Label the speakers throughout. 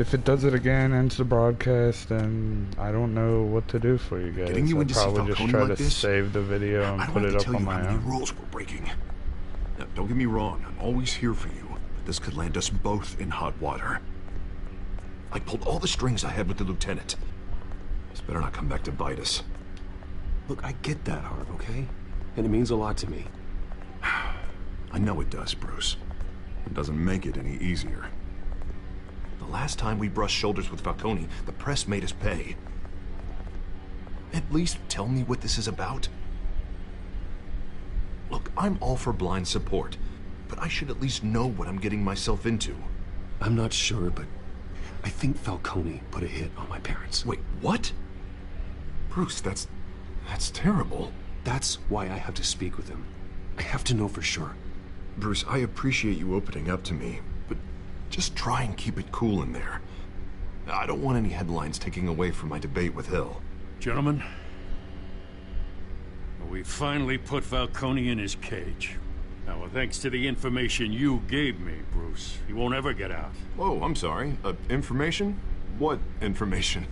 Speaker 1: If it does it again, ends the broadcast, then I don't know what to do for you guys.
Speaker 2: Getting you in to see
Speaker 1: I'll probably just try
Speaker 2: like
Speaker 1: to
Speaker 2: this?
Speaker 1: save the video and put it up on my own.
Speaker 2: Rules we're breaking. Now, don't get me wrong, I'm always here for you, but this could land us both in hot water. I pulled all the strings I had with the lieutenant. This better not come back to bite us.
Speaker 3: Look, I get that, Harv, okay? And it means a lot to me.
Speaker 2: I know it does, Bruce. It doesn't make it any easier. The last time we brushed shoulders with Falcone, the press made us pay. At least tell me what this is about. Look, I'm all for blind support, but I should at least know what I'm getting myself into.
Speaker 3: I'm not sure, but I think Falcone put a hit on my parents.
Speaker 2: Wait, what? Bruce, that's terrible.
Speaker 3: That's why I have to speak with him. I have to know for sure.
Speaker 2: Bruce, I appreciate you opening up to me, but just try and keep it cool in there. I don't want any headlines taking away from my debate with Hill.
Speaker 4: Gentlemen, we finally put Falcone in his cage. Now, thanks to the information you gave me, Bruce, he won't ever get out.
Speaker 2: Oh, I'm sorry. Information? What information?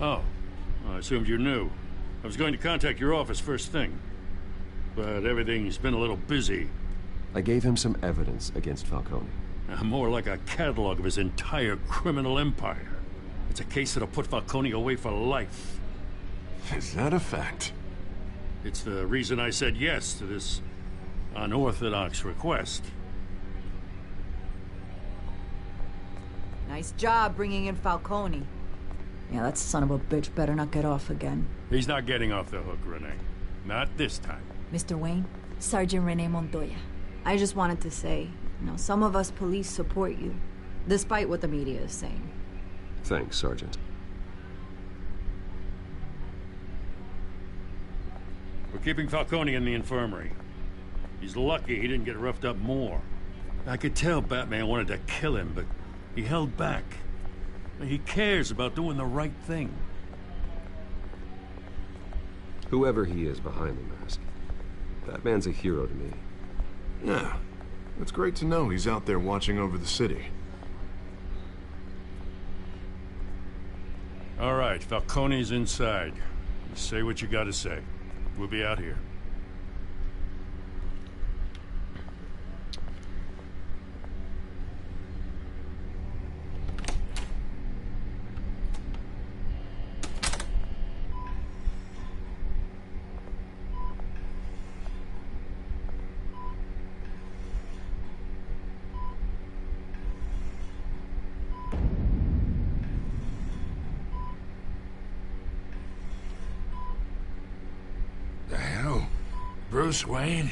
Speaker 4: Oh, I assumed you knew. I was going to contact your office first thing, but everything's been a little busy.
Speaker 3: I gave him some evidence against Falcone.
Speaker 4: More like a catalog of his entire criminal empire. It's a case that'll put Falcone away for life.
Speaker 2: Is that a fact?
Speaker 4: It's the reason I said yes to this unorthodox request.
Speaker 5: Nice job bringing in Falcone. Yeah, that son of a bitch better not get off again.
Speaker 4: He's not getting off the hook, Renee. Not this time.
Speaker 5: Mr. Wayne, Sergeant Renee Montoya. I just wanted to say, some of us police support you, despite what the media is saying.
Speaker 3: Thanks, Sergeant.
Speaker 4: We're keeping Falcone in the infirmary. He's lucky he didn't get roughed up more. I could tell Batman wanted to kill him, but he held back. He cares about doing the right thing.
Speaker 3: Whoever he is behind the mask, Batman's a hero to me.
Speaker 2: Yeah, it's great to know he's out there watching over the city.
Speaker 4: All right, Falcone's inside. Say what you gotta say. We'll be out here.
Speaker 6: Bruce Wayne?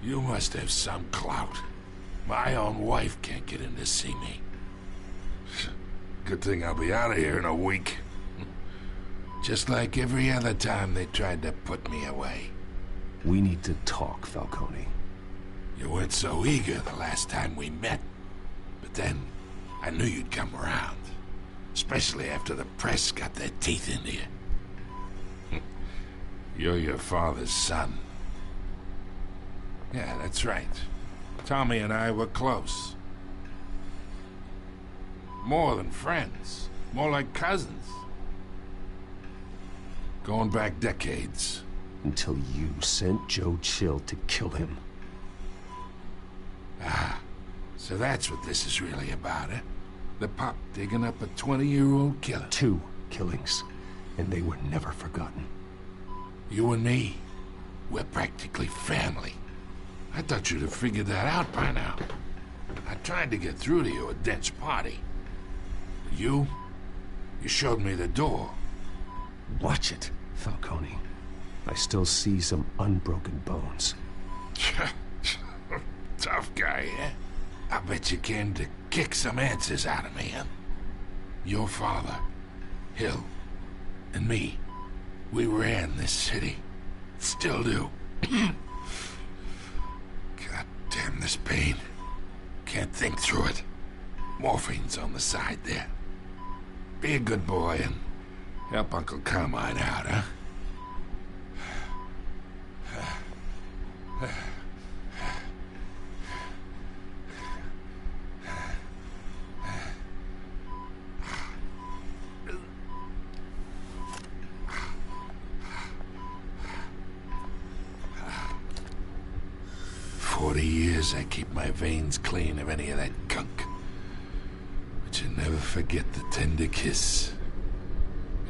Speaker 6: You must have some clout. My own wife can't get in to see me. Good thing I'll be out of here in a week. Just like every other time they tried to put me away.
Speaker 3: We need to talk, Falcone.
Speaker 6: You weren't so eager the last time we met. But then, I knew you'd come around. Especially after the press got their teeth into you. You're your father's son. Yeah, that's right. Tommy and I were close. More than friends. More like cousins. Going back decades.
Speaker 3: Until you sent Joe Chill to kill him.
Speaker 6: Ah, so that's what this is really about, eh? The pop digging up a 20-year-old killer.
Speaker 3: 2 killings, and they were never forgotten.
Speaker 6: You and me, we're practically family. I thought you'd have figured that out by now. I tried to get through to you at Dent's party. But you showed me the door.
Speaker 3: Watch it, Falcone. I still see some unbroken bones.
Speaker 6: Tough guy, eh? I bet you came to kick some answers out of me, huh? Your father, Hill, and me, we ran this city. Still do. God damn this pain. Can't think through it. Morphine's on the side there. Be a good boy and help Uncle Carmine out, huh? 40 years, I keep my veins clean of any of that gunk. But you never forget the tender kiss.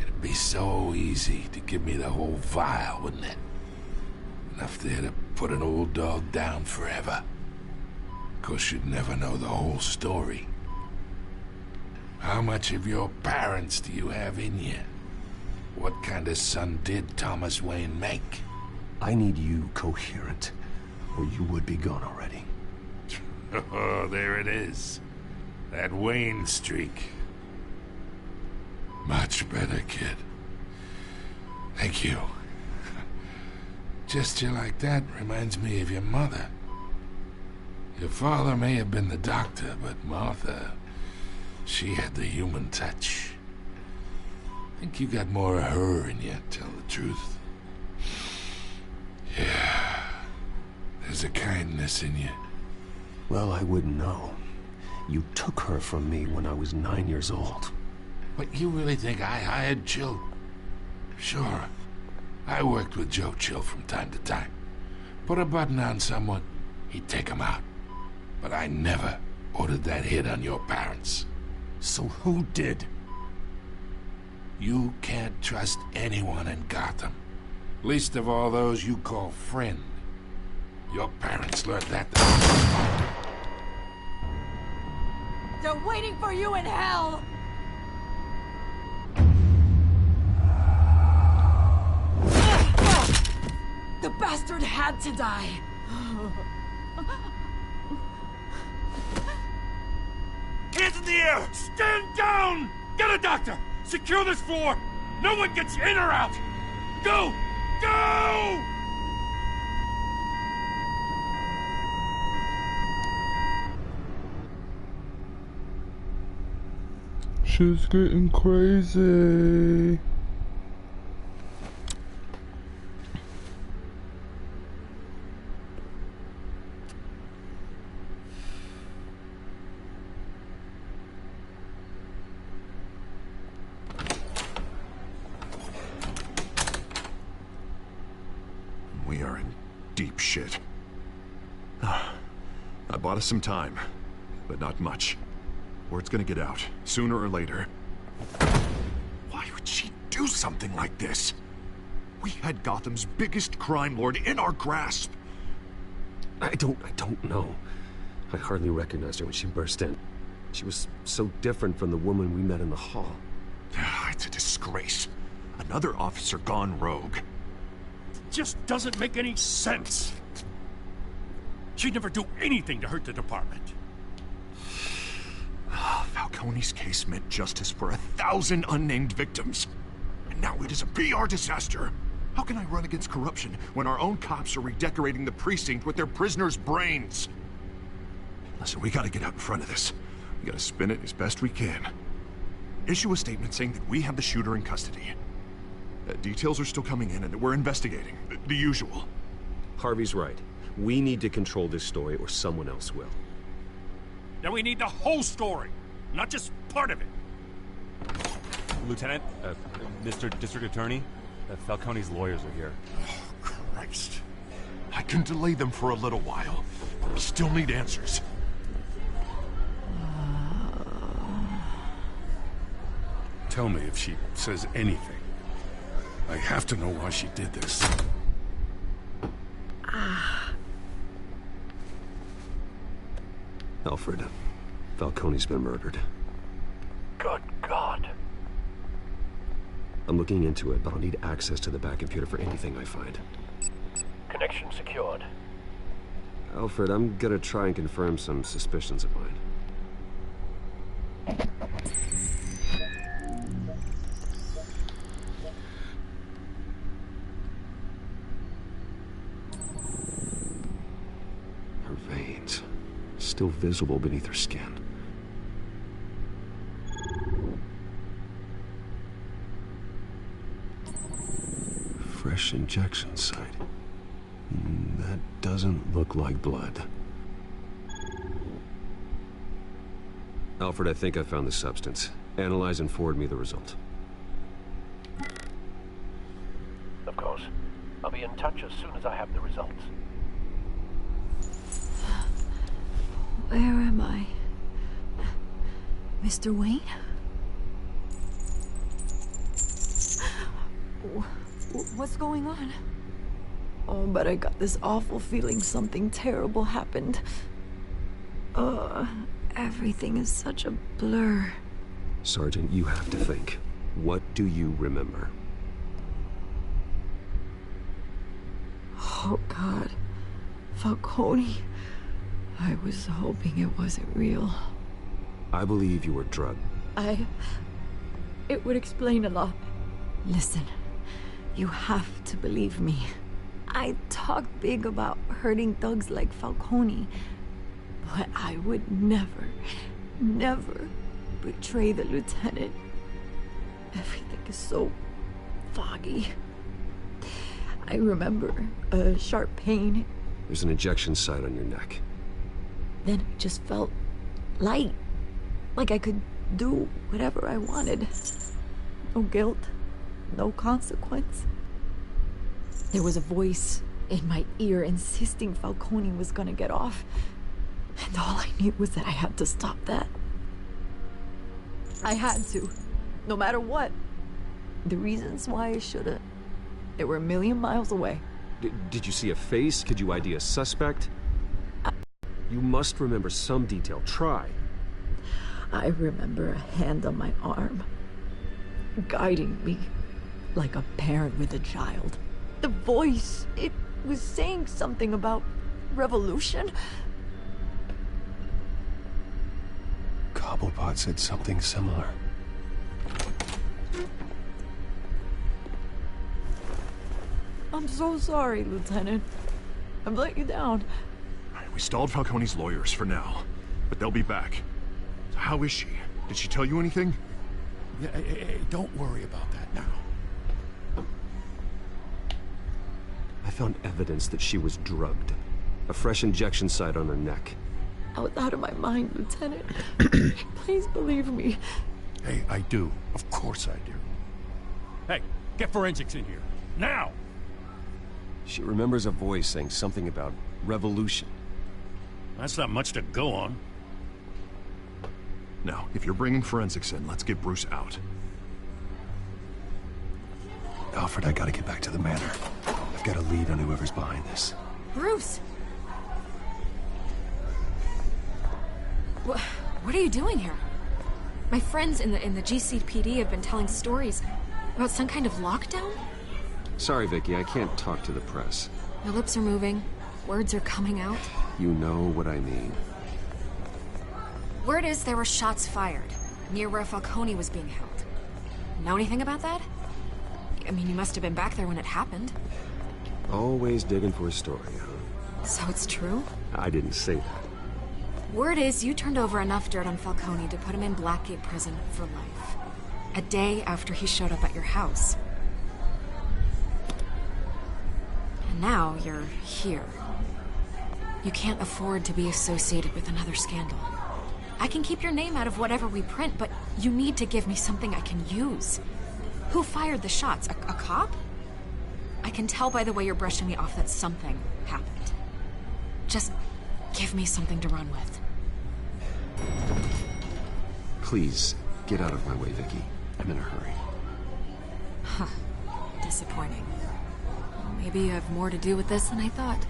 Speaker 6: It'd be so easy to give me the whole vial, wouldn't it? Enough there to put an old dog down forever. Of course, you'd never know the whole story. How much of your parents do you have in you? What kind of son did Thomas Wayne make?
Speaker 3: I need you coherent, or you would be gone already.
Speaker 6: Oh, there it is. That Wayne streak. Much better, kid. Thank you. Gesture like that reminds me of your mother. Your father may have been the doctor, but Martha, she had the human touch. I think you got more of her in you, tell the truth. Yeah, there's a kindness in you.
Speaker 3: Well, I wouldn't know. You took her from me when I was 9 years old.
Speaker 6: But you really think I hired Chill? Sure. I worked with Joe Chill from time to time. Put a button on someone, he'd take him out. But I never ordered that hit on your parents.
Speaker 3: So who did?
Speaker 6: You can't trust anyone in Gotham. Least of all those you call friend. Your parents learned that.
Speaker 5: They're waiting for you in hell! The bastard had to die.
Speaker 4: Hands in the air! Stand down! Get a doctor! Secure this floor! No one gets in or out! Go! Go!
Speaker 1: Shit's getting crazy.
Speaker 2: We are in deep shit. I bought us some time, but not much. Word's gonna get out, sooner or later. Why would she do something like this? We had Gotham's biggest crime lord in our grasp.
Speaker 3: I don't know. I hardly recognized her when she burst in. She was so different from the woman we met in the hall.
Speaker 2: It's a disgrace. Another officer gone rogue.
Speaker 4: Just doesn't make any sense. She'd never do anything to hurt the department.
Speaker 2: Falcone's case meant justice for 1,000 unnamed victims. And now it is a PR disaster. How can I run against corruption when our own cops are redecorating the precinct with their prisoners' brains? Listen, we gotta get out in front of this. We gotta spin it as best we can. Issue a statement saying that we have the shooter in custody. Details are still coming in and we're investigating. The usual.
Speaker 3: Harvey's right. We need to control this story or someone else will.
Speaker 4: Then we need the whole story, not just part of it.
Speaker 7: Lieutenant, Mr. District Attorney, Falcone's lawyers are here.
Speaker 2: Oh, Christ. I can delay them for a little while, but we still need answers.
Speaker 6: Tell me if she says anything. I have to know why she did this.
Speaker 3: Alfred, Falcone's been murdered.
Speaker 8: Good God.
Speaker 3: I'm looking into it, but I'll need access to the back computer for anything I find.
Speaker 8: Connection secured.
Speaker 3: Alfred, I'm gonna try and confirm some suspicions of mine. Her veins, still visible beneath her skin. Fresh injection site. That doesn't look like blood. Alfred, I think I found the substance. Analyze and forward me the result.
Speaker 8: Of course. I'll be in touch as soon as I have the results.
Speaker 5: Where am I? Mr. Wayne? What's going on? Oh, but I got this awful feeling something terrible happened. Everything is such a blur.
Speaker 3: Sergeant, you have to think. What do you remember?
Speaker 5: Oh, God. Falcone. I was hoping it wasn't real.
Speaker 3: I believe you were drugged.
Speaker 5: It would explain a lot. Listen, you have to believe me. I talk big about hurting thugs like Falcone, but I would never, never betray the lieutenant. Everything is so foggy. I remember a sharp pain.
Speaker 3: There's an injection site on your neck.
Speaker 5: Then I just felt light. Like I could do whatever I wanted. No guilt, no consequence. There was a voice in my ear insisting Falcone was gonna get off. And all I knew was that I had to stop that. I had to, no matter what. The reasons why I should've, they were a million miles away.
Speaker 3: Did you see a face? Could you ID a suspect? You must remember some detail. Try.
Speaker 5: I remember a hand on my arm, guiding me like a parent with a child. The voice, it was saying something about revolution.
Speaker 3: Cobblepot said something similar.
Speaker 5: I'm so sorry, Lieutenant. I've let you down.
Speaker 2: We stalled Falcone's lawyers for now, but they'll be back. So how is she? Did she tell you anything?
Speaker 4: Yeah, hey, don't worry about that now.
Speaker 3: I found evidence that she was drugged. A fresh injection site on her neck.
Speaker 5: I was out of my mind, Lieutenant. Please believe me.
Speaker 4: Hey, I do. Of course I do. Hey, get forensics in here. Now!
Speaker 3: She remembers a voice saying something about revolution.
Speaker 4: That's not much to go on.
Speaker 2: Now, if you're bringing forensics in, let's get Bruce out.
Speaker 3: Alfred, I gotta get back to the manor. I've got a lead on whoever's behind this.
Speaker 9: Bruce! What are you doing here? My friends in the GCPD have been telling stories about some kind of lockdown?
Speaker 3: Sorry, Vicky, I can't talk to the press.
Speaker 9: My lips are moving. Words are coming out.
Speaker 3: You know what I mean.
Speaker 9: Word is there were shots fired near where Falcone was being held. Know anything about that? I mean, you must have been back there when it happened.
Speaker 3: Always digging for a story, huh?
Speaker 9: So it's true?
Speaker 3: I didn't say that.
Speaker 9: Word is you turned over enough dirt on Falcone to put him in Blackgate Prison for life. A day after he showed up at your house. And now you're here. You can't afford to be associated with another scandal. I can keep your name out of whatever we print, but you need to give me something I can use. Who fired the shots? A cop? I can tell by the way you're brushing me off that something happened. Just give me something to run with.
Speaker 3: Please, get out of my way, Vicky. I'm in a hurry.
Speaker 9: Huh. Disappointing. Maybe you have more to do with this than I thought.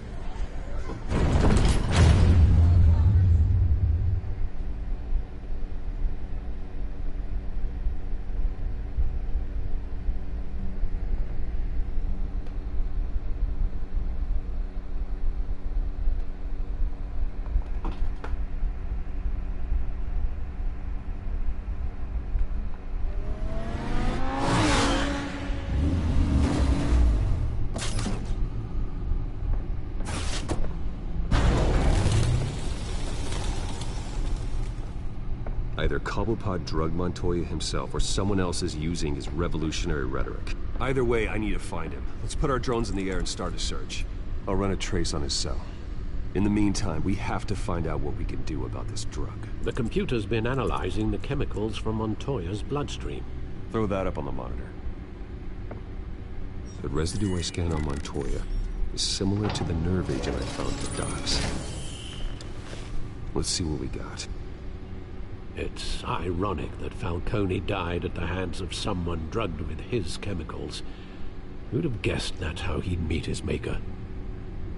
Speaker 3: Either Cobblepot drugged Montoya himself, or someone else is using his revolutionary rhetoric. Either way, I need to find him. Let's put our drones in the air and start a search. I'll run a trace on his cell. In the meantime, we have to find out what we can do about this drug.
Speaker 10: The computer's been analyzing the chemicals from Montoya's bloodstream.
Speaker 3: Throw that up on the monitor. The residue I scanned on Montoya is similar to the nerve agent I found for Docs. Let's see what we got.
Speaker 10: It's ironic that Falcone died at the hands of someone drugged with his chemicals. Who'd have guessed that's how he'd meet his maker?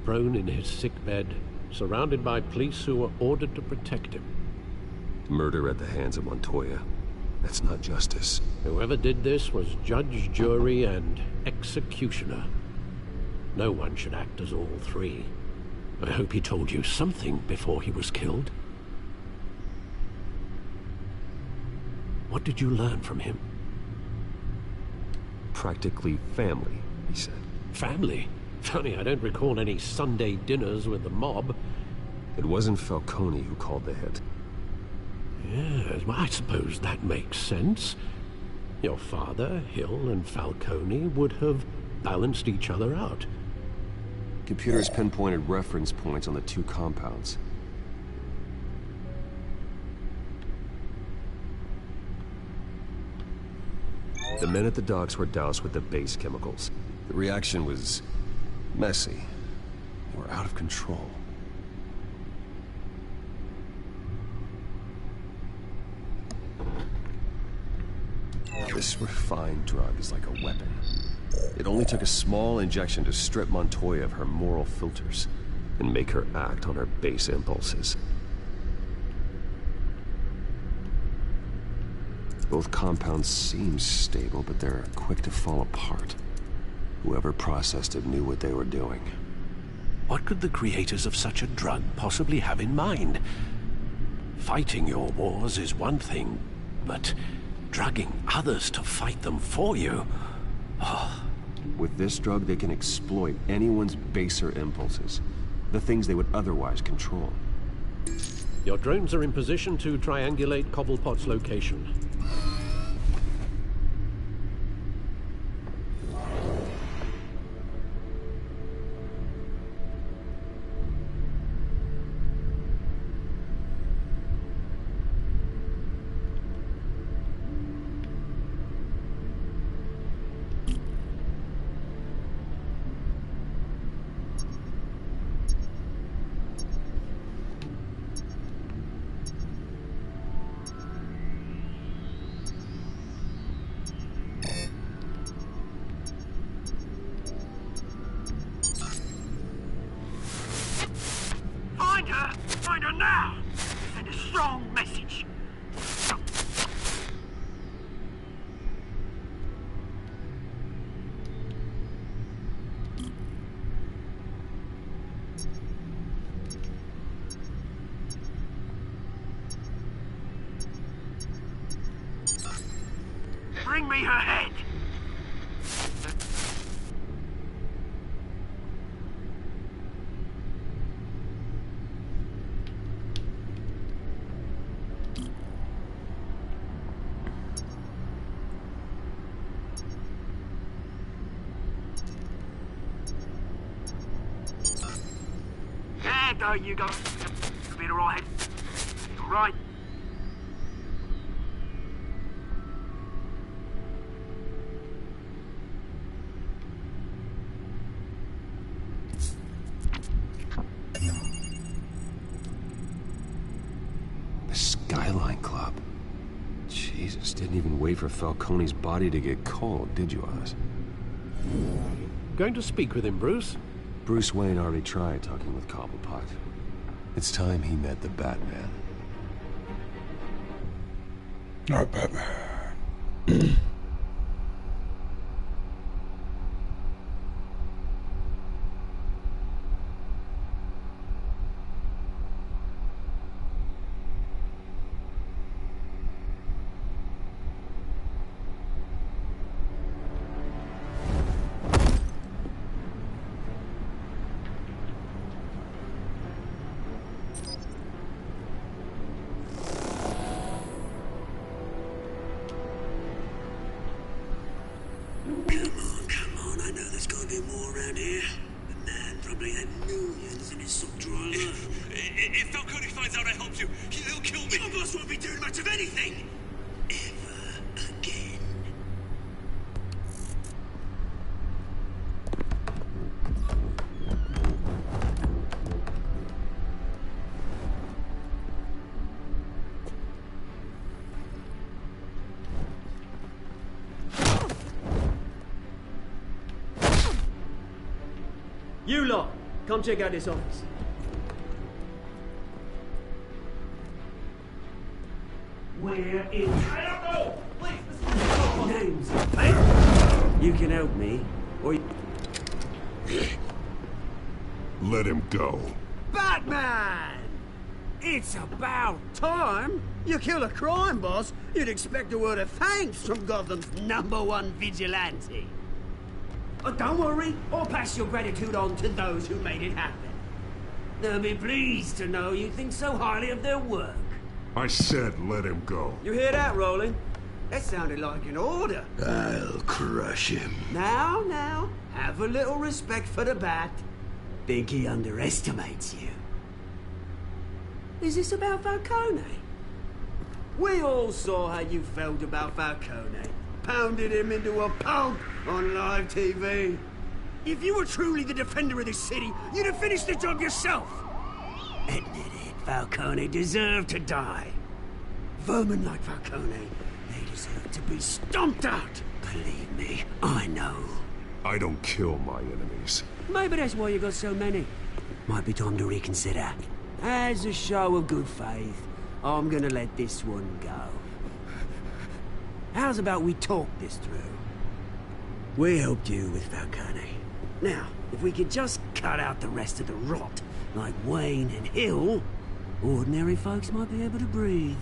Speaker 10: Prone in his sickbed, surrounded by police who were ordered to protect him.
Speaker 3: Murder at the hands of Montoya. That's not justice.
Speaker 10: Whoever did this was judge, jury, and executioner. No one should act as all three. I hope he told you something before he was killed. What did you learn from him?
Speaker 3: Practically family, he said.
Speaker 10: Family? Funny, I don't recall any Sunday dinners with the mob.
Speaker 3: It wasn't Falcone who called the hit.
Speaker 10: Yes, well, I suppose that makes sense. Your father, Hill, and Falcone would have balanced each other out.
Speaker 3: Computers pinpointed reference points on the two compounds. The men at the docks were doused with the base chemicals. The reaction was messy. They were out of control. This refined drug is like a weapon. It only took a small injection to strip Montoya of her moral filters and make her act on her base impulses. Both compounds seem stable, but they're quick to fall apart. Whoever processed it knew what they were doing.
Speaker 10: What could the creators of such a drug possibly have in mind? Fighting your wars is one thing, but drugging others to fight them for you? Oh.
Speaker 3: With this drug, they can exploit anyone's baser impulses. The things they would otherwise control.
Speaker 10: Your drones are in position to triangulate Cobblepot's location.
Speaker 8: Find her now! Send a strong message! Bring me her head! There you go. You'll be alright. Alright.
Speaker 3: The Skyline Club. Jesus, didn't even wait for Falcone's body to get cold, did you, Oz?
Speaker 10: Going to speak with him, Bruce?
Speaker 3: Bruce Wayne already tried talking with Cobblepot. It's time he met the Batman.
Speaker 1: Not Batman.
Speaker 11: If Falcone finds out I helped you, he'll kill me. Your boss won't be doing much of anything. Ever again.
Speaker 12: You lot, come check out this office. Where is... Names. You can help me, or you...
Speaker 6: Let him go.
Speaker 12: Batman! It's about time. You kill a crime boss, you'd expect a word of thanks from Gotham's #1 vigilante. But don't worry, I'll pass your gratitude on to those who made it happen. They'll be pleased to know you think so highly of their work.
Speaker 6: I said let him go.
Speaker 12: You hear that, Roland? That sounded like an order.
Speaker 6: I'll crush him.
Speaker 12: Now, have a little respect for the Bat. Think he underestimates you. Is this about Falcone? We all saw how you felt about Falcone. Pounded him into a pulp on live TV. If you were truly the defender of this city, you'd have finished the job yourself. Admit it, Falcone deserved to die. Vermin like Falcone, they deserve to be stomped out. Believe me, I know.
Speaker 6: I don't kill my enemies.
Speaker 12: Maybe that's why you got so many. Might be time to reconsider. As a show of good faith, I'm gonna let this one go. How's about we talk this through? We helped you with Falcone. Now, if we could just cut out the rest of the rot, like Wayne and Hill, ordinary folks might be able to breathe.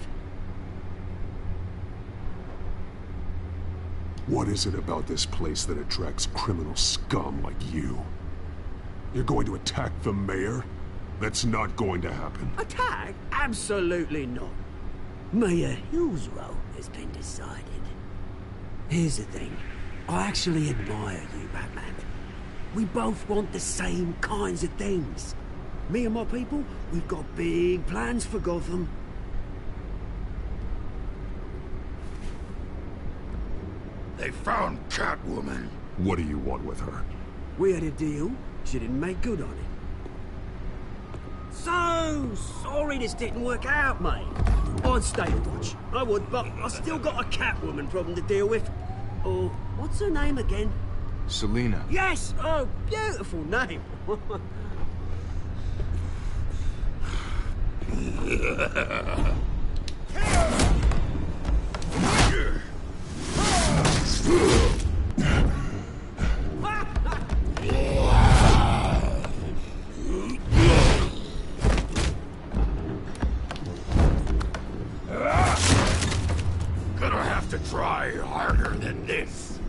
Speaker 6: What is it about this place that attracts criminal scum like you? You're going to attack the mayor? That's not going to happen.
Speaker 12: Attack? Absolutely not. Mayor Hill's role has been decided. Here's the thing. I actually admire you, Batman. We both want the same kinds of things. Me and my people, we've got big plans for Gotham.
Speaker 6: They found Catwoman. What do you want with her?
Speaker 12: We had a deal. She didn't make good on it. So sorry this didn't work out, mate. I'd stay to watch. I would, but I still got a Catwoman problem to deal with. Oh, what's her name again?
Speaker 13: Selina.
Speaker 12: Yes! Oh, beautiful name.
Speaker 6: Gonna have to try harder than this.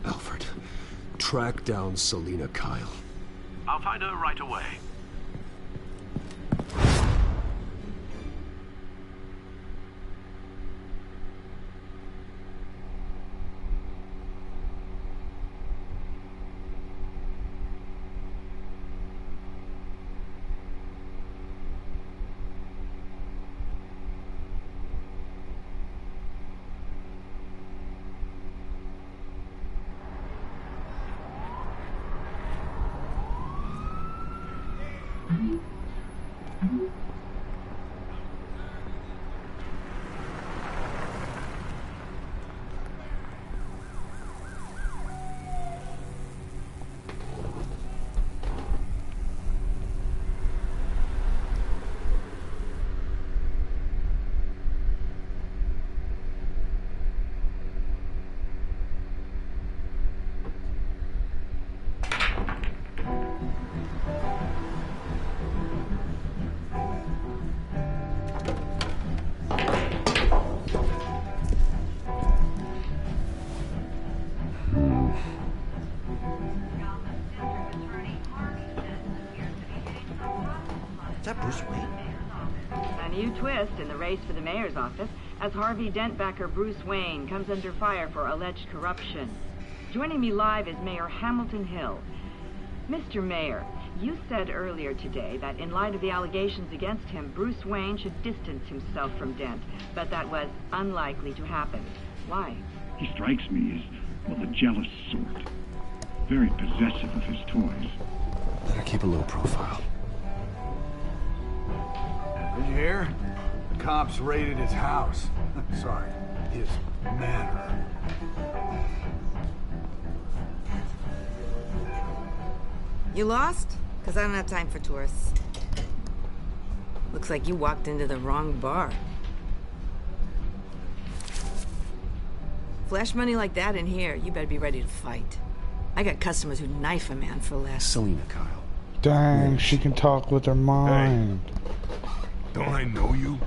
Speaker 3: Alfred, track down Selina Kyle.
Speaker 11: I'll find her right away.
Speaker 14: Bruce Wayne?
Speaker 15: A new twist in the race for the mayor's office as Harvey Dent-backer Bruce Wayne comes under fire for alleged corruption. Joining me live is Mayor Hamilton Hill. Mr. Mayor, You said earlier today that in light of the allegations against him, Bruce Wayne should distance himself from Dent, but that was unlikely to happen. Why?
Speaker 13: He strikes me as, well, the jealous sort. Very possessive of his toys.
Speaker 3: Better keep a low profile.
Speaker 14: Did you hear? The cops raided his house. Sorry, his manor.
Speaker 16: You lost? Because I don't have time for tourists. Looks like you walked into the wrong bar. Flash money like that in here, you better be ready to fight. I got customers who knife a man for less.
Speaker 3: Selina, Kyle.
Speaker 1: Dang, she can talk with her mind.
Speaker 2: Hey, don't I know you?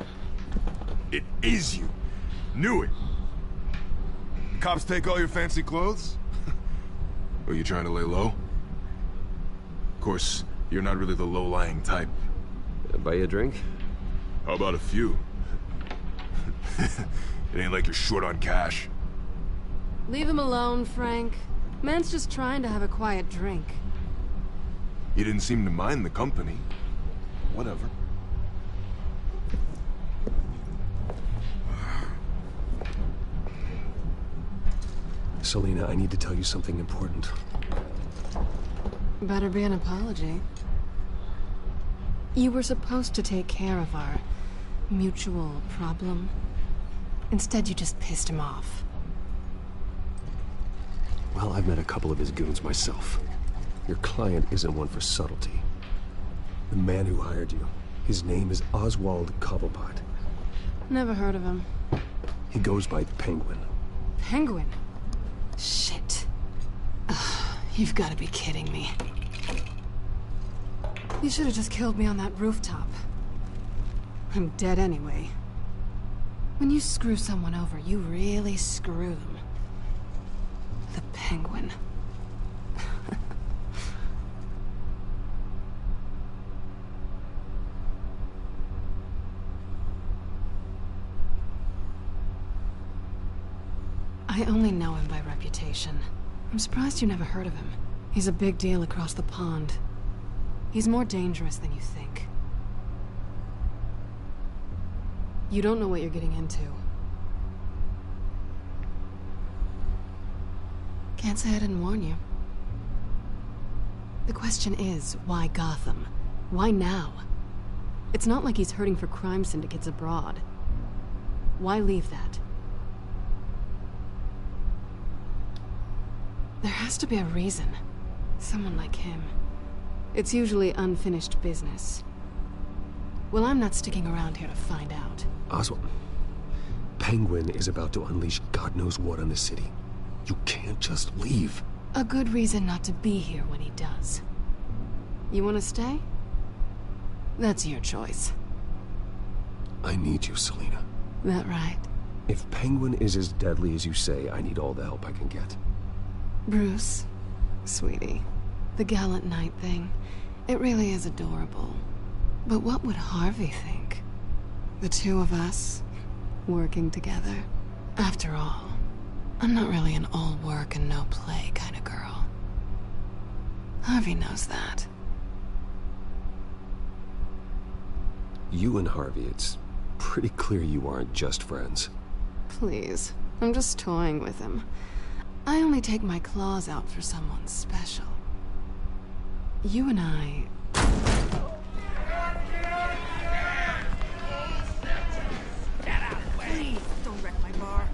Speaker 2: It is you. Knew it. Cops take all your fancy clothes? Are you trying to lay low? Of course, you're not really the low-lying type.
Speaker 3: Buy you a drink?
Speaker 2: How about a few? It ain't like you're short on cash.
Speaker 17: Leave him alone, Frank. Man's just trying to have a quiet drink.
Speaker 2: You didn't seem to mind the company. Whatever.
Speaker 3: Selina, I need to tell you something important.
Speaker 17: Better be an apology. You were supposed to take care of our mutual problem. Instead, you just pissed him off.
Speaker 3: Well, I've met a couple of his goons myself. Your client isn't one for subtlety. The man who hired you, his name is Oswald Cobblepot.
Speaker 17: Never heard of him.
Speaker 3: He goes by Penguin.
Speaker 17: Penguin? Shit. Ugh, you've got to be kidding me. You should have just killed me on that rooftop. I'm dead anyway. When you screw someone over, you really screw them. The Penguin. I only know him by reputation. I'm surprised you never heard of him. He's a big deal across the pond. He's more dangerous than you think. You don't know what you're getting into. Can't say I didn't warn you. The question is, why Gotham? Why now? It's not like he's hurting for crime syndicates abroad. Why leave that? There has to be a reason. Someone like him. It's usually unfinished business. Well, I'm not sticking around here to find out.
Speaker 3: Oswald, Penguin is about to unleash God knows what on the city. You can't just leave.
Speaker 17: A good reason not to be here when he does. You want to stay? That's your choice.
Speaker 3: I need you, Selina.
Speaker 17: That right?
Speaker 3: If Penguin is as deadly as you say, I need all the help I can get.
Speaker 17: Bruce, sweetie, the gallant knight thing, it really is adorable. But what would Harvey think? The two of us, working together. After all, I'm not really an all work and no play kind of girl. Harvey knows that.
Speaker 3: You and Harvey, it's pretty clear you aren't just friends.
Speaker 17: Please, I'm just toying with him. I only take my claws out for someone special. You and I...
Speaker 16: Please, don't wreck my bar.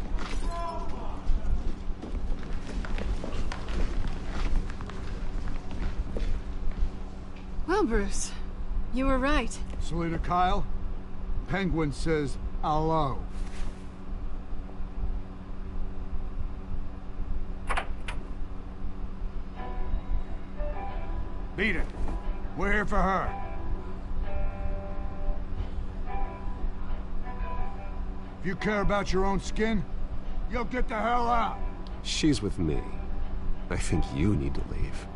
Speaker 17: Well, Bruce, you were right.
Speaker 14: Selina Kyle, Penguin says hello. Beat it. We're here for her. If you care about your own skin, you'll get the hell out.
Speaker 3: She's with me. I think you need to leave.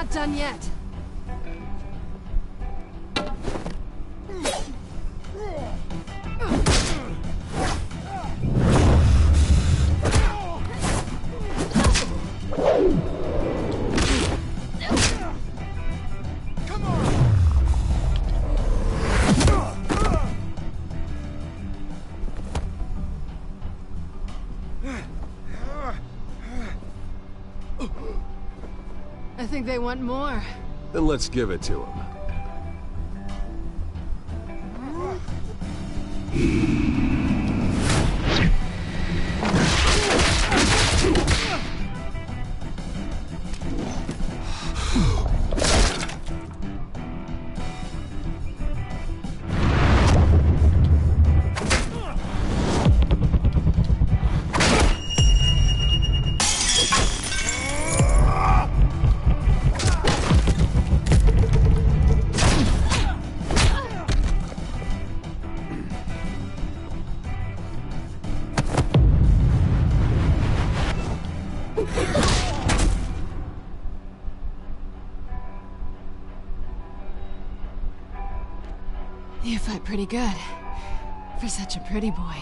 Speaker 17: not done yet. I think they want more.
Speaker 3: Then let's give it to them.
Speaker 17: You fight pretty good. For such a pretty boy.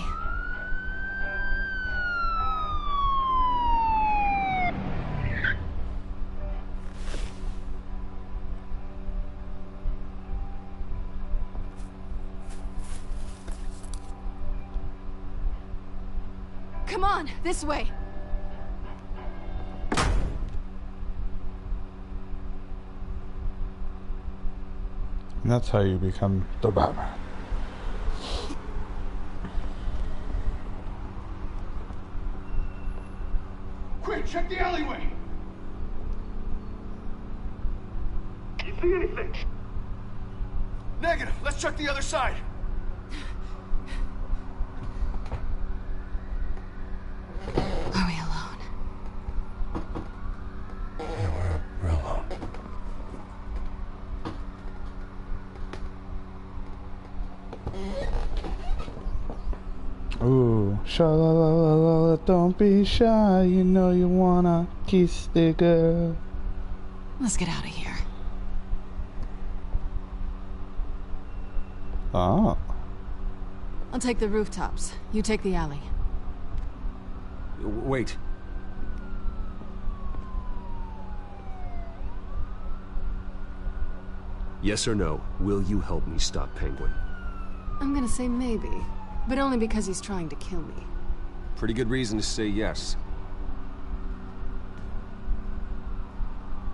Speaker 17: Come on, this way.
Speaker 1: And that's how you become the Batman.
Speaker 14: Quick, check the alleyway!
Speaker 8: You see anything?
Speaker 14: Negative. Let's check the other side.
Speaker 17: Are we alone?
Speaker 3: Yeah, we're alone.
Speaker 1: Ooh, sha-la-la-la-la, don't be shy, you know you wanna kiss the girl.
Speaker 17: Let's get out of here.
Speaker 1: Ah.
Speaker 17: I'll take the rooftops. You take the alley.
Speaker 3: Wait. Yes or no, will you help me stop Penguin?
Speaker 17: I'm gonna say maybe, but only because he's trying to kill me.
Speaker 3: Pretty good reason to say yes.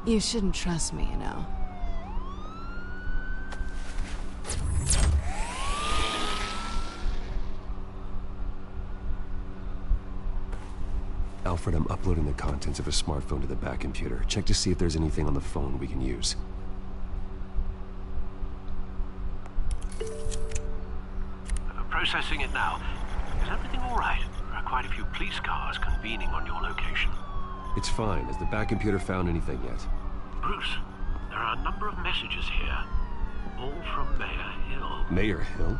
Speaker 17: You shouldn't trust me, you know.
Speaker 3: Alfred, I'm uploading the contents of a smartphone to the back computer. Check to see if there's anything on the phone we can use.
Speaker 10: Processing it now. Is everything all right? There are quite a few police cars convening on your location.
Speaker 3: It's fine. Has the back computer found anything yet?
Speaker 10: Bruce, there are a number of messages here. All from Mayor Hill.
Speaker 3: Mayor Hill?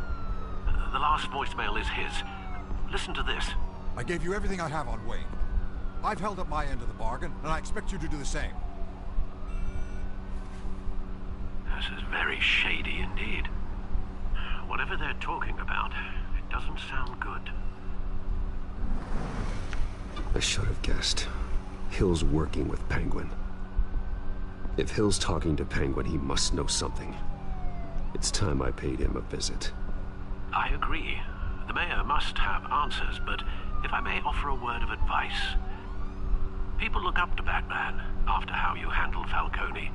Speaker 10: The last voicemail is his. Listen to this.
Speaker 18: I gave you everything I have on Wayne. I've held up my end of the bargain, and I expect you to do the same.
Speaker 10: This is very shady indeed. Whatever they're talking about, it doesn't sound good.
Speaker 3: I should have guessed. Hill's working with Penguin. If Hill's talking to Penguin, he must know something. It's time I paid him a visit.
Speaker 10: I agree. The mayor must have answers, but if I may offer a word of advice. People look up to Batman after how you handled Falcone.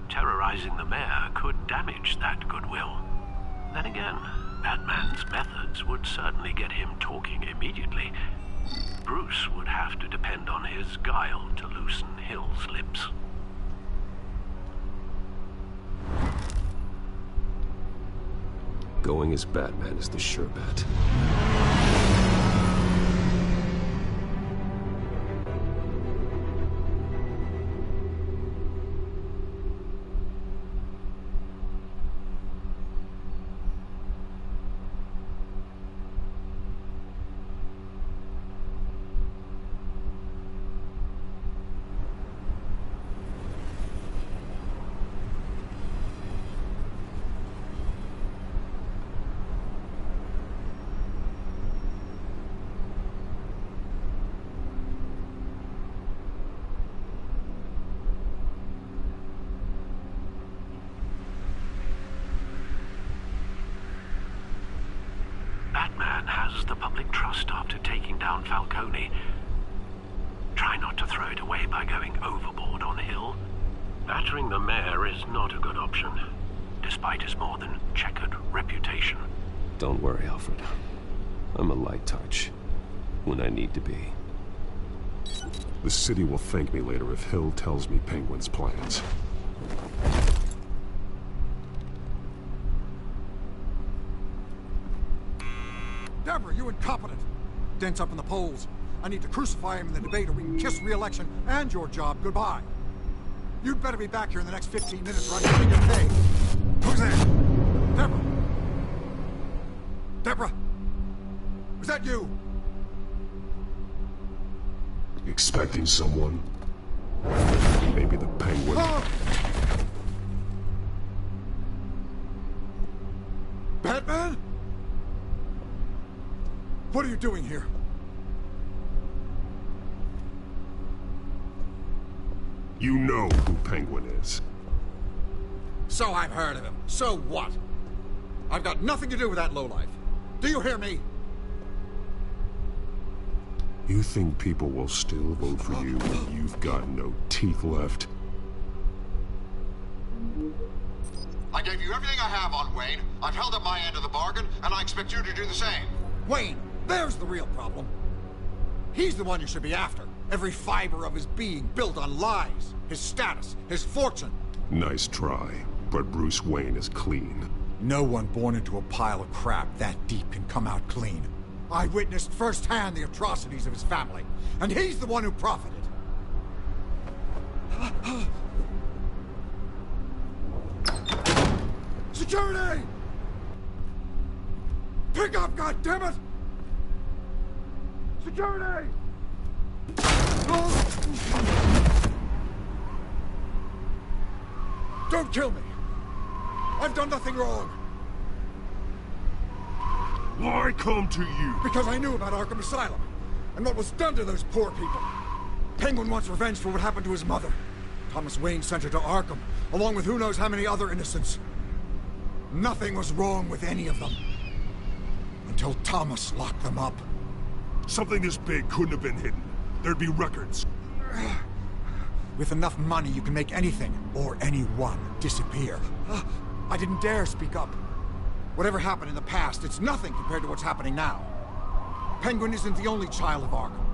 Speaker 10: Terrorizing the mayor could damage that goodwill. Then again, Batman's methods would certainly get him talking immediately. Bruce would have to depend on his guile to loosen Hill's lips.
Speaker 3: Going as Batman is the sure bet.
Speaker 10: on Falcone. Try not to throw it away by going overboard on Hill. Battering the mayor is not a good option, despite his more than checkered reputation.
Speaker 3: Don't worry, Alfred. I'm a light touch when I need to be.
Speaker 2: The city will thank me later if Hill tells me Penguin's plans.
Speaker 18: Deborah, you incompetent! Dent's up in the polls. I need to crucify him in the debate or we can kiss re-election and your job goodbye. You'd better be back here in the next 15 minutes or I'm going to pay. Who's there? Deborah! Deborah! Was that you?
Speaker 2: Expecting someone? Maybe the Penguin.
Speaker 18: Batman? What are you doing here?
Speaker 2: You know who Penguin is.
Speaker 18: So I've heard of him. So what? I've got nothing to do with that lowlife. Do you hear me?
Speaker 2: You think people will still vote for you when you've got no teeth left?
Speaker 18: I gave you everything I have on Wayne. I've held up my end of the bargain, and I expect you to do the same. Wayne, there's the real problem. He's the one you should be after. Every fiber of his being built on lies. His status, his fortune.
Speaker 2: Nice try, but Bruce Wayne is clean.
Speaker 18: No one born into a pile of crap that deep can come out clean. I witnessed firsthand the atrocities of his family, and he's the one who profited. Security! Pick up, goddammit! Security! Don't kill me! I've done nothing wrong!
Speaker 2: Why come to you?
Speaker 18: Because I knew about Arkham Asylum, and what was done to those poor people. Penguin wants revenge for what happened to his mother. Thomas Wayne sent her to Arkham, along with who knows how many other innocents. Nothing was wrong with any of them. Until Thomas locked them up.
Speaker 2: Something this big couldn't have been hidden. There'd be records.
Speaker 18: With enough money, you can make anything, or anyone, disappear. I didn't dare speak up. Whatever happened in the past, it's nothing compared to what's happening now. Penguin isn't the only child of Arkham.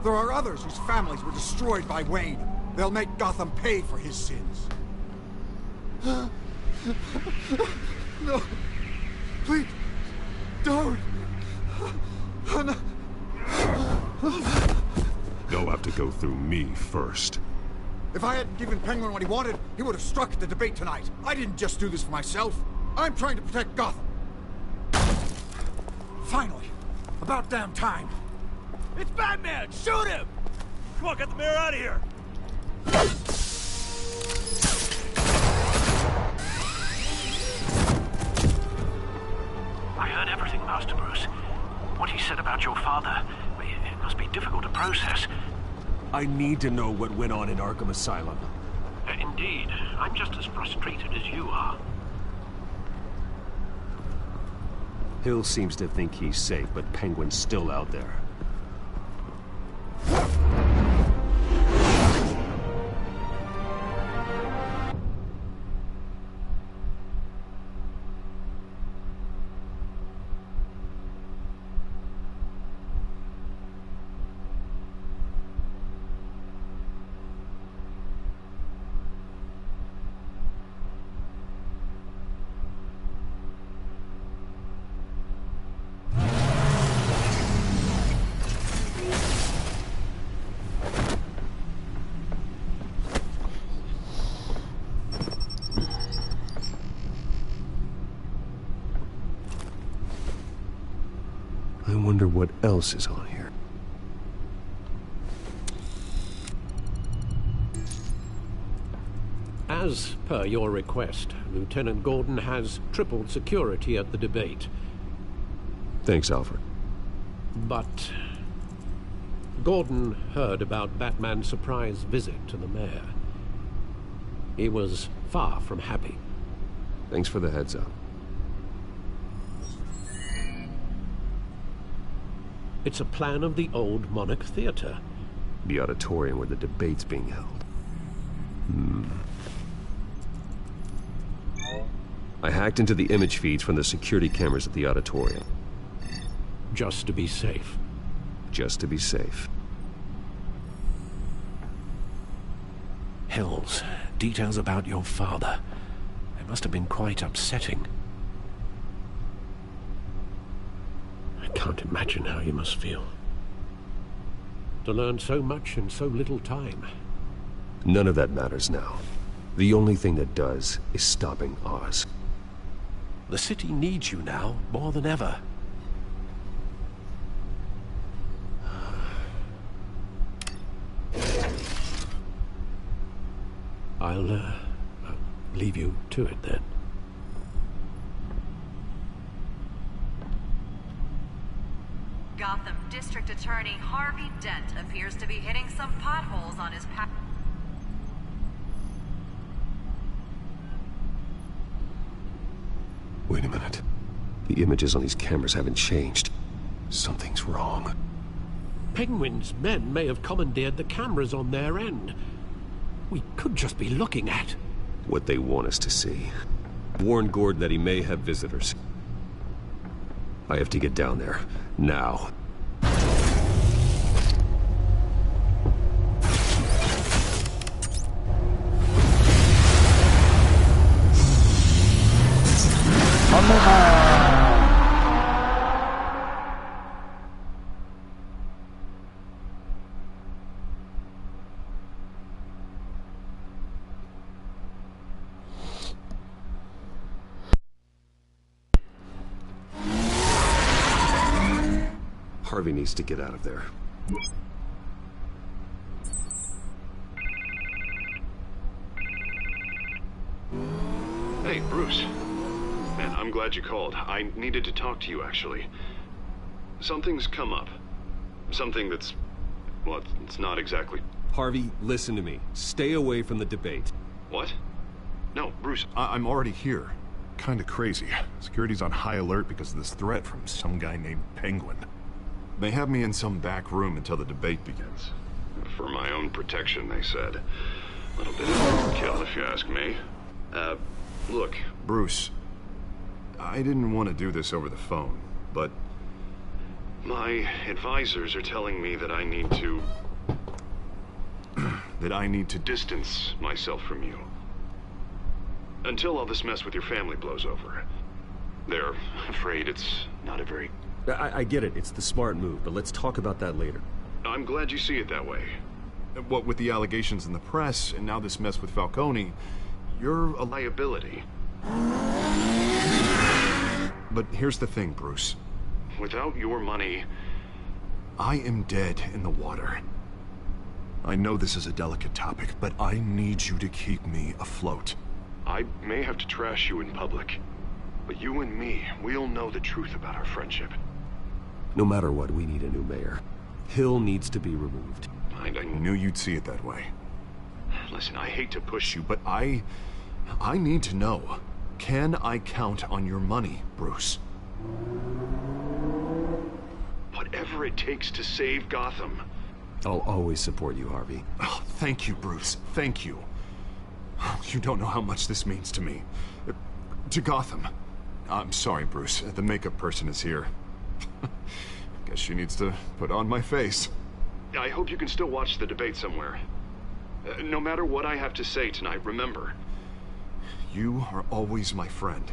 Speaker 18: There are others whose families were destroyed by Wayne. They'll make Gotham pay for his sins. No. Please. Don't. No.
Speaker 2: They'll have to go through me first.
Speaker 18: If I hadn't given Penguin what he wanted, he would have struck at the debate tonight. I didn't just do this for myself. I'm trying to protect Gotham. Finally. About damn time.
Speaker 8: It's Batman! Shoot him! Come on, get the mayor out of here!
Speaker 10: I heard everything, Master Bruce. What he said about your father, it must be difficult to process.
Speaker 3: I need to know what went on in Arkham Asylum.
Speaker 10: Indeed. I'm just as frustrated as you are.
Speaker 3: Hill seems to think he's safe, but Penguin's still out there. I wonder what else is on here.
Speaker 10: As per your request, Lieutenant Gordon has tripled security at the debate.
Speaker 3: Thanks, Alfred.
Speaker 10: But Gordon heard about Batman's surprise visit to the mayor. He was far from happy.
Speaker 3: Thanks for the heads up.
Speaker 10: It's a plan of the old Monarch Theater.
Speaker 3: The auditorium where the debate's being held. I hacked into the image feeds from the security cameras at the auditorium.
Speaker 10: Just to be safe.
Speaker 3: Just to be safe.
Speaker 10: Hills, details about your father. It must have been quite upsetting. I can't imagine how you must feel. To learn so much in so little time.
Speaker 3: None of that matters now. The only thing that does is stopping Oz.
Speaker 10: The city needs you now, more than ever. I'll leave you to it then.
Speaker 19: Gotham District Attorney Harvey Dent appears to be hitting some potholes on his path.
Speaker 3: Wait a minute. The images on these cameras haven't changed. Something's wrong.
Speaker 10: Penguin's men may have commandeered the cameras on their end. We could just be looking at
Speaker 3: what they want us to see. Warn Gordon that he may have visitors. I have to get down there. Now. Harvey needs to get out of there.
Speaker 2: Hey, Bruce. Man, I'm glad you called. I needed to talk to you, actually. Something's come up. Something that's... well, it's not exactly...
Speaker 3: Harvey, listen to me. Stay away from the debate.
Speaker 2: What? No, Bruce, I'm already here. Kinda crazy. Security's on high alert because of this threat from some guy named Penguin. They have me in some back room until the debate begins. For my own protection, they said. A little bit of overkill, if you ask me. Look, Bruce, I didn't want to do this over the phone, but my advisors are telling me that I need to... that I need to distance myself from you. Until all this mess with your family blows over. They're afraid it's not a very...
Speaker 3: I get it. It's the smart move, but let's talk about that later.
Speaker 2: I'm glad you see it that way. What with the allegations in the press, and now this mess with Falcone, you're a liability. But here's the thing, Bruce. Without your money, I am dead in the water. I know this is a delicate topic, but I need you to keep me afloat. I may have to trash you in public, but you and me, we'll know the truth about our friendship.
Speaker 3: No matter what, we need a new mayor. Hill needs to be removed.
Speaker 2: I knew you'd see it that way. Listen, I hate to push you, but I need to know. Can I count on your money, Bruce? Whatever it takes to save Gotham.
Speaker 3: I'll always support you, Harvey.
Speaker 2: Oh, thank you, Bruce. Thank you. You don't know how much this means to me. To Gotham. I'm sorry, Bruce. The makeup person is here. Guess she needs to put on my face. I hope you can still watch the debate somewhere. No matter what I have to say tonight, remember, you are always my friend.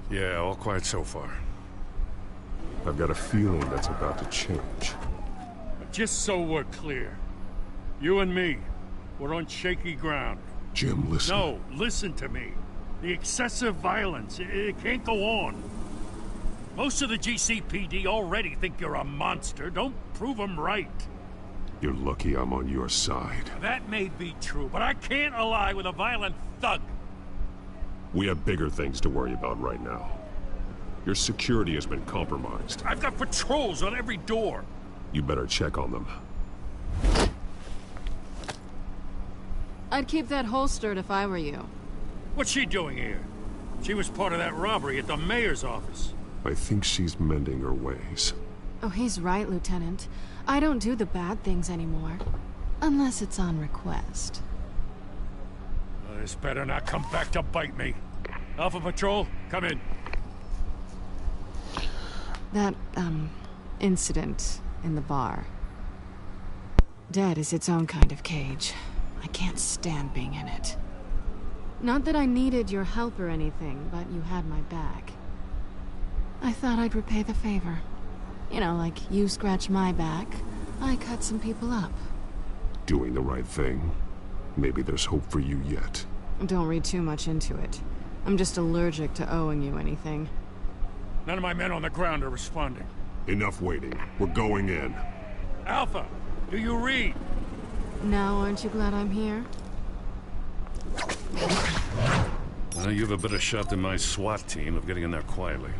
Speaker 4: Yeah, all quiet so far.
Speaker 2: I've got a feeling that's about to change.
Speaker 4: Just so we're clear, you and me, we're on shaky ground.
Speaker 2: Jim, listen.
Speaker 4: No, listen to me. The excessive violence, it can't go on. Most of the GCPD already think you're a monster. Don't prove them right.
Speaker 3: You're lucky I'm on your side.
Speaker 4: That may be true, but I can't ally with a violent thug.
Speaker 3: We have bigger things to worry about right now. Your security has been compromised.
Speaker 4: I've got patrols on every door.
Speaker 3: You better check on them.
Speaker 17: I'd keep that holstered if I were you.
Speaker 4: What's she doing here? She was part of that robbery at the mayor's office.
Speaker 3: I think she's mending her ways.
Speaker 17: Oh, he's right, Lieutenant. I don't do the bad things anymore. Unless it's on request.
Speaker 4: This better not come back to bite me. Alpha Patrol, come in.
Speaker 17: That, incident in the bar. Dead is its own kind of cage. I can't stand being in it. Not that I needed your help or anything, but you had my back. I thought I'd repay the favor. You know, like you scratch my back, I cut some people up.
Speaker 3: Doing the right thing. Maybe there's hope for you yet.
Speaker 17: Don't read too much into it. I'm just allergic to owing you anything.
Speaker 4: None of my men on the ground are responding.
Speaker 3: Enough waiting. We're going in.
Speaker 4: Alpha, do you read?
Speaker 17: Now, aren't you glad I'm here?
Speaker 4: Well, you have a better shot than my SWAT team of getting in there quietly.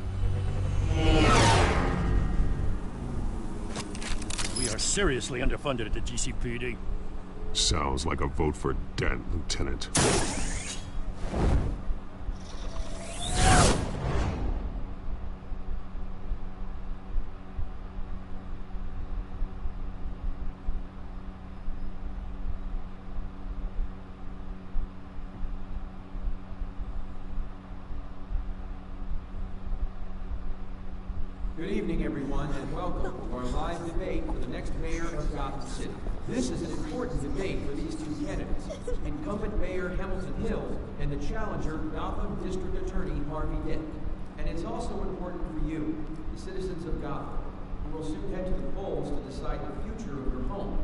Speaker 4: We are seriously underfunded at the GCPD.
Speaker 3: Sounds like a vote for Dent, Lieutenant.
Speaker 20: Good evening, everyone, and welcome to our live debate for the next mayor of Gotham City. This is an important debate for these two candidates, incumbent Mayor Hamilton Hill and the challenger, Gotham District Attorney Harvey Dent. And it's also important for you, the citizens of Gotham, who will soon head to the polls to decide the future of your home,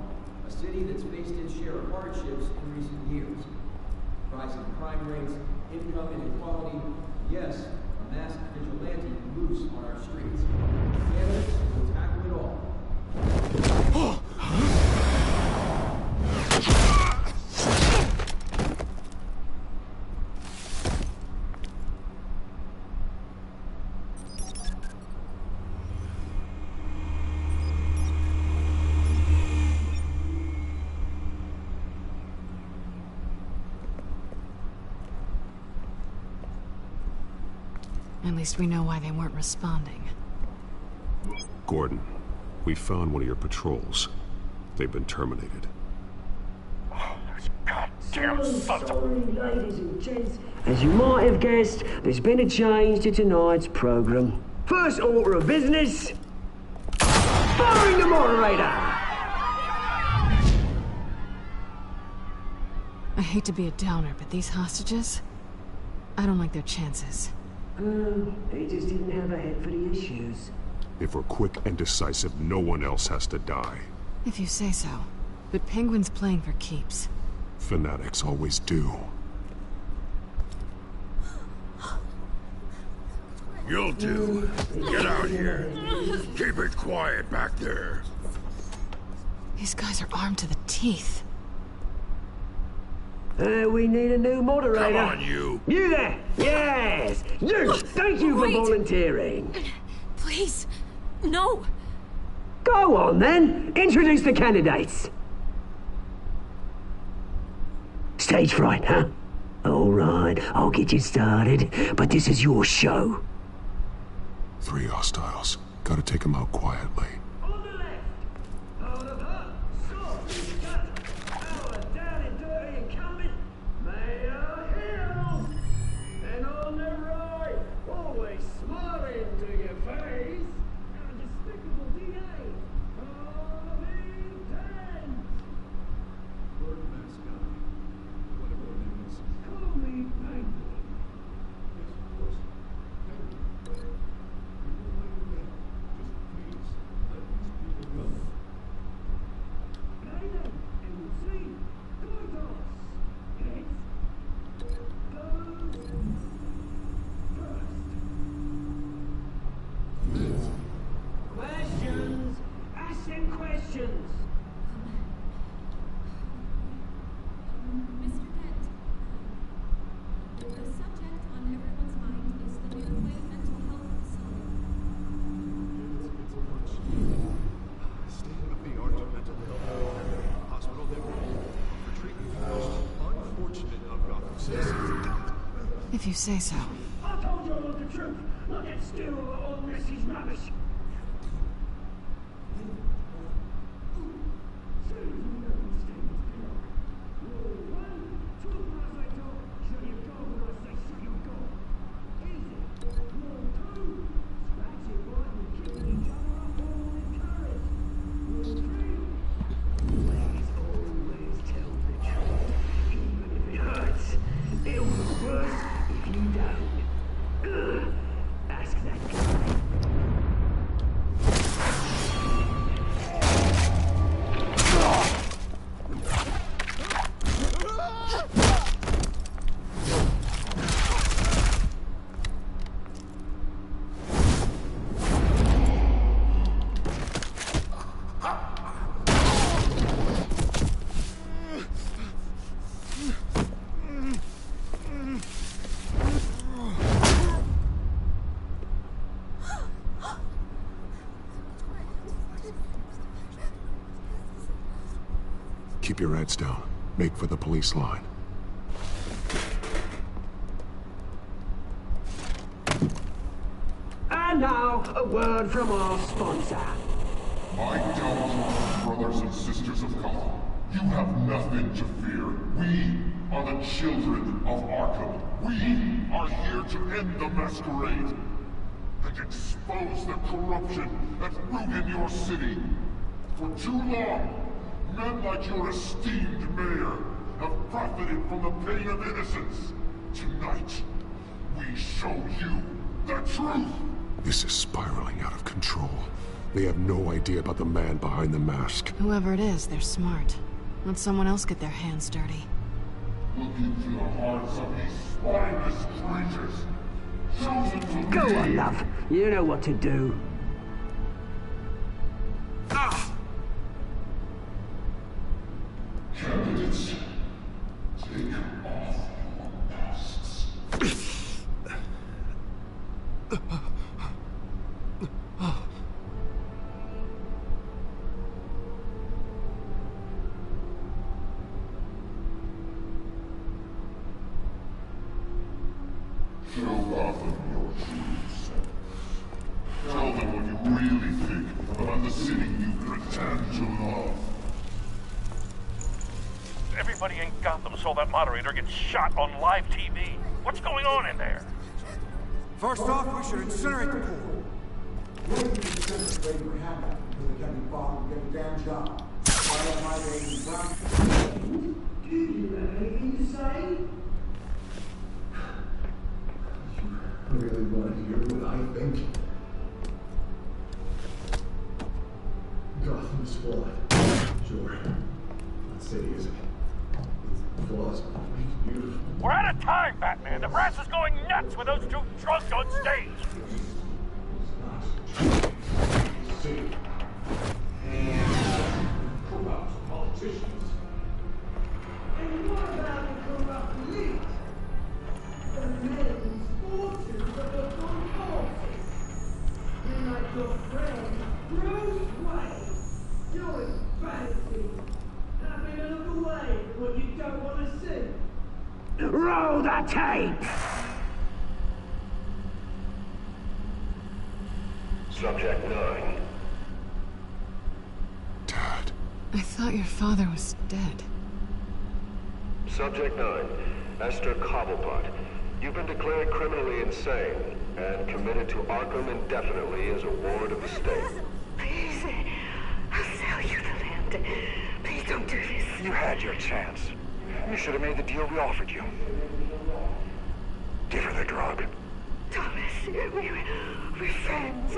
Speaker 20: a city that's faced its share of hardships in recent years. Rising crime rates, income inequality, yes, a masked vigilante loose on our streets. Candidates will tackle it all.
Speaker 17: At least we know why they weren't responding.
Speaker 3: Gordon, we found one of your patrols. They've been terminated.
Speaker 12: Goddamn sons of... Ladies and gents, as you might have guessed, there's been a change to tonight's program. First order of business, firing the moderator!
Speaker 17: I hate to be a downer, but these hostages, I don't like their chances.
Speaker 12: They just didn't have a head for the issues.
Speaker 3: If we're quick and decisive, no one else has to die.
Speaker 17: If you say so. But Penguin's playing for keeps.
Speaker 3: Fanatics always do.
Speaker 6: You'll do. Get out here. Keep it quiet back there.
Speaker 17: These guys are armed to the teeth.
Speaker 12: We need a new moderator.
Speaker 6: Come on, you.
Speaker 12: You there! Yes! You! Thank you for volunteering.
Speaker 9: Please, no.
Speaker 12: Go on, then. Introduce the candidates. Stage fright, huh? All right, I'll get you started, but this is your show.
Speaker 3: 3 hostiles. Gotta take them out quietly.
Speaker 17: If you say so.
Speaker 12: I told you all the truth. Look at Stu all this is rubbish.
Speaker 2: Keep your heads down. Make for the police line.
Speaker 12: And now, a word from our sponsor.
Speaker 21: My Telltale brothers and sisters of Gotham, you have nothing to fear. We are the children of Arkham. We are here to end the masquerade and expose the corruption that's rooted in your city. For too long, men like your esteemed mayor have profited from the pain of innocence. Tonight, we show you the truth.
Speaker 2: This is spiraling out of control. They have no idea about the man behind the mask.
Speaker 17: Whoever it is, they're smart. Let someone else get their hands dirty.
Speaker 21: Look into the hearts of these spineless creatures. Chosen to
Speaker 12: Go
Speaker 21: lead.
Speaker 12: on, love. You know what to do.
Speaker 21: Candidates, take off your masks. Show Gotham your true self. Tell them what you really think about the city you pretend to love.
Speaker 8: Everybody in Gotham saw that moderator get shot on live TV. What's going on in there?
Speaker 18: First off, we should incinerate the pool.
Speaker 22: Wait to incinerate for Hamlet until they can be bought and get a damn job. Why don't my baby brown?
Speaker 12: Do you have anything to say?
Speaker 21: I really want to hear what I think. Gotham's flawed. Sure. That city isn't. Its flaws make it beautiful.
Speaker 8: We're out of time, Batman. The brass is going nuts with those two drunks on stage.
Speaker 21: City. Corrupt politicians.
Speaker 12: And what about the corrupt police? The men's fortunes of the fun forces. You're like your friend, Bruce Wayne. You're embarrassing. Having a look away from what you don't want to see. Roll the tape!
Speaker 21: Subject 9.
Speaker 2: Dad.
Speaker 17: I thought your father was dead.
Speaker 21: Subject 9. Esther Cobblepot. You've been declared criminally insane and committed to Arkham indefinitely as a ward of the state.
Speaker 23: Please, I'll sell you the land. Please don't do this.
Speaker 21: You had your chance. You should have made the deal we offered you. Give her the drug.
Speaker 23: Thomas, we're friends.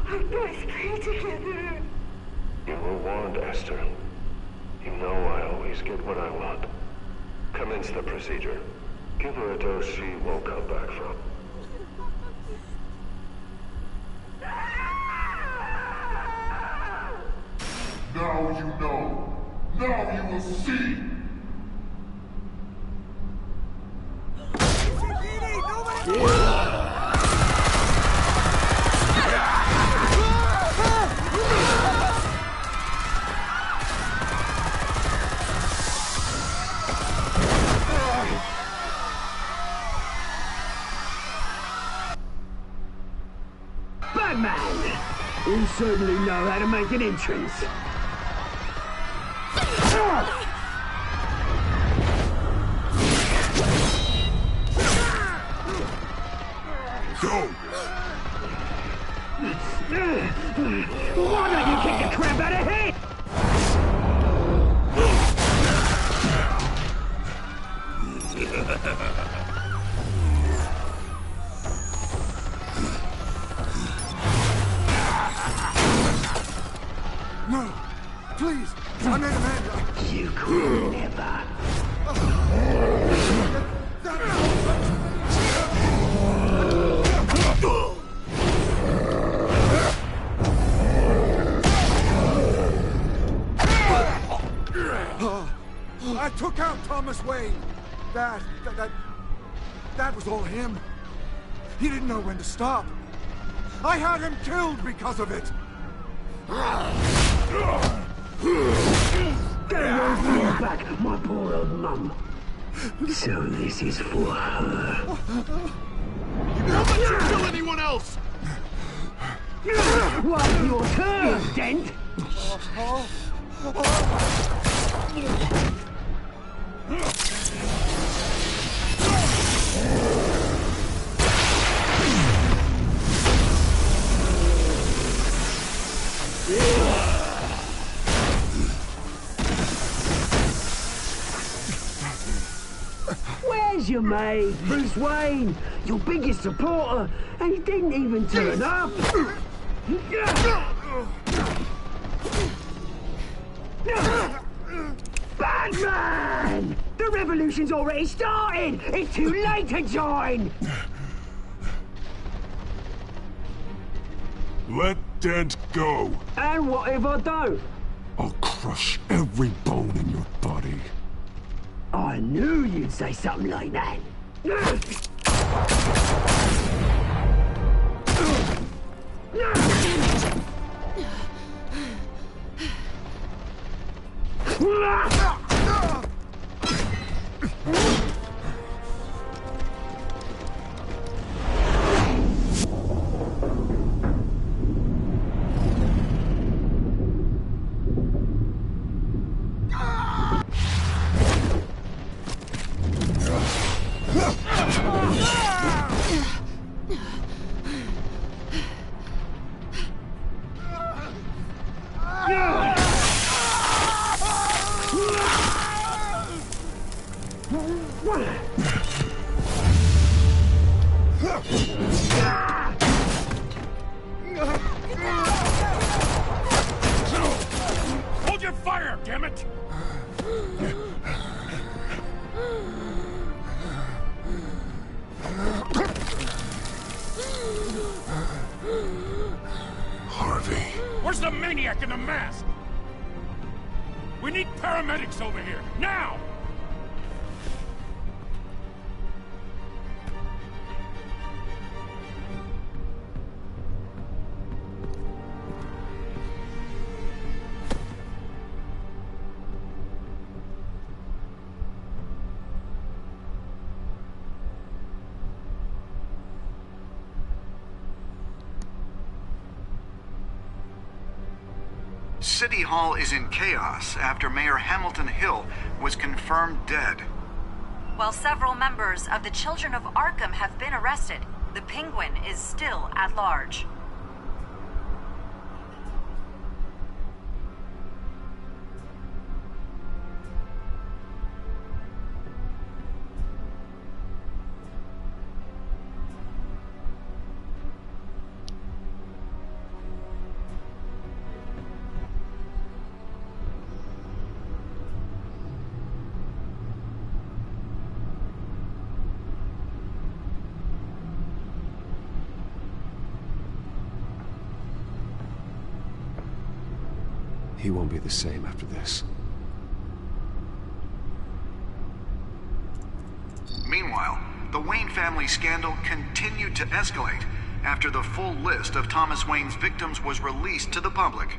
Speaker 23: Our boys play together.
Speaker 21: You were warned, Esther. You know I always get what I want. Commence the procedure. Give her a dose she won't come back from. Now you know. Now you will see.
Speaker 12: certainly know how to make an entrance.
Speaker 6: Go!
Speaker 12: Why don't you kick the crap out of him?
Speaker 18: No, please, I made a man.
Speaker 12: You could never.
Speaker 18: I took out Thomas Wayne. That was all him. He didn't know when to stop. I had him killed because of it.
Speaker 12: Get away from your back, my poor old mum. So this is for her.
Speaker 6: Don't let you kill anyone else!
Speaker 12: What's your turn, Dent? Where's your mate, Bruce Wayne? Your biggest supporter, and he didn't even turn up. Batman! The revolution's already started! It's too late to join!
Speaker 6: Let Dent go.
Speaker 12: And what if I don't?
Speaker 6: I'll crush every bone in your body.
Speaker 12: I knew you'd say something like that.
Speaker 8: Hold your fire, damn it!
Speaker 6: Harvey.
Speaker 8: Where's the maniac in the mask? We need paramedics over here, now!
Speaker 5: City Hall is in chaos after Mayor Hamilton Hill was confirmed dead.
Speaker 19: While several members of the Children of Arkham have been arrested, the Penguin is still at large.
Speaker 3: He won't be the same after this.
Speaker 5: Meanwhile, the Wayne family scandal continued to escalate after the full list of Thomas Wayne's victims was released to the public.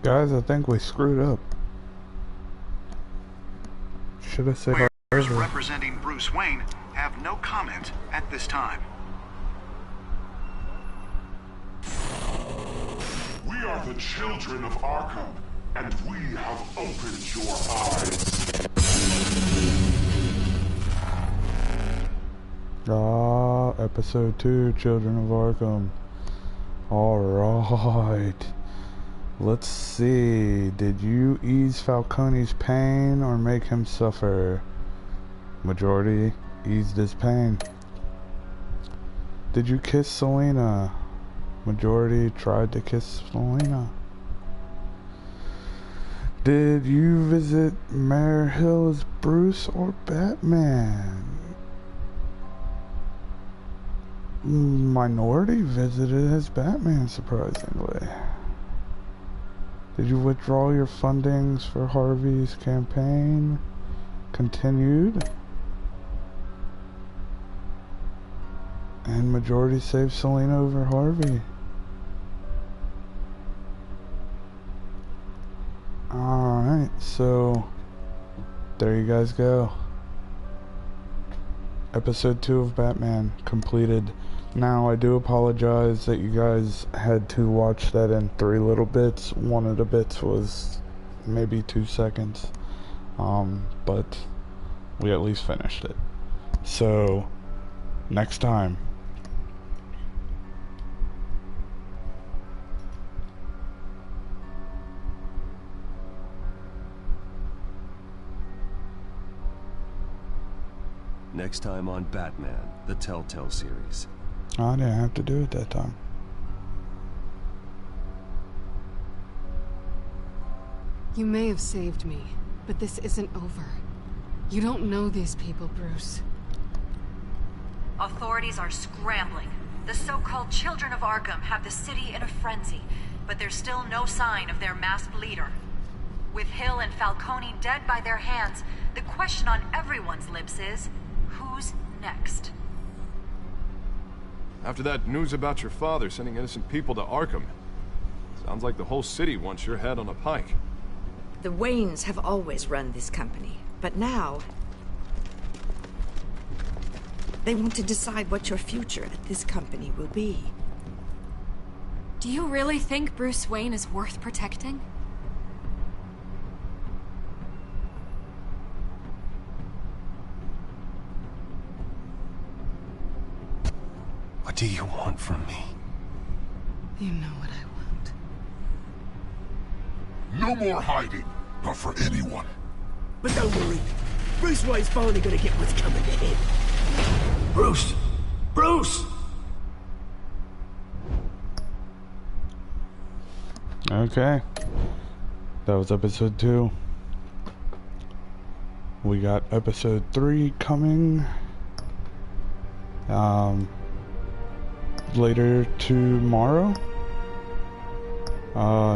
Speaker 1: Guys, I think we screwed up. Should I say
Speaker 5: Lawyers representing Bruce Wayne have no comment at this time.
Speaker 21: We are the children of Arkham, and we have opened your eyes.
Speaker 1: Episode 2, Children of Arkham. Alright. Let's see. Did you ease Falcone's pain or make him suffer? Majority eased his pain. Did you kiss Selena? Majority tried to kiss Selena. Did you visit Mayor Hill as Bruce or Batman? Minority visited as Batman, surprisingly. Did you withdraw your fundings for Harvey's campaign? Continued. And majority saved Selena over Harvey. Alright, so there you guys go. Episode 2 of Batman completed. Now, I do apologize that you guys had to watch that in 3 little bits. One of the bits was maybe 2 seconds. But we at least finished it. So, next time.
Speaker 3: Next time on Batman, the Telltale series.
Speaker 1: I didn't have to do it that time.
Speaker 17: You may have saved me, but this isn't over. You don't know these people, Bruce.
Speaker 19: Authorities are scrambling. The so-called Children of Arkham have the city in a frenzy, but there's still no sign of their masked leader. With Hill and Falcone dead by their hands, the question on everyone's lips is, who's next?
Speaker 2: After that news about your father sending innocent people to Arkham, sounds like the whole city wants your head on a pike.
Speaker 16: The Waynes have always run this company, but now they want to decide what your future at this company will be.
Speaker 9: Do you really think Bruce Wayne is worth protecting?
Speaker 3: What do you want from me?
Speaker 17: You know what I want.
Speaker 21: No more hiding, not for anyone.
Speaker 12: But don't worry, Bruce Wayne's finally gonna get what's coming to him.
Speaker 6: Bruce! Bruce!
Speaker 1: Okay. That was episode 2. We got episode 3 coming. Later tomorrow.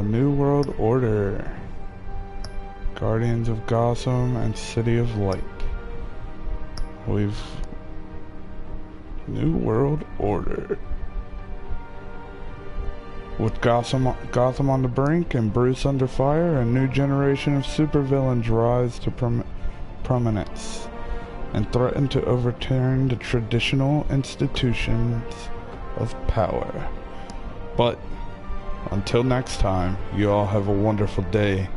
Speaker 1: New World Order. Guardians of Gotham and City of Light. New World Order. With Gotham on the brink and Bruce under fire, a new generation of supervillains rise to prominence and threaten to overturn the traditional institutions of power. But until next time, you all have a wonderful day,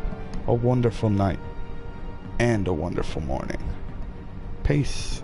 Speaker 1: a wonderful night, and a wonderful morning. Peace.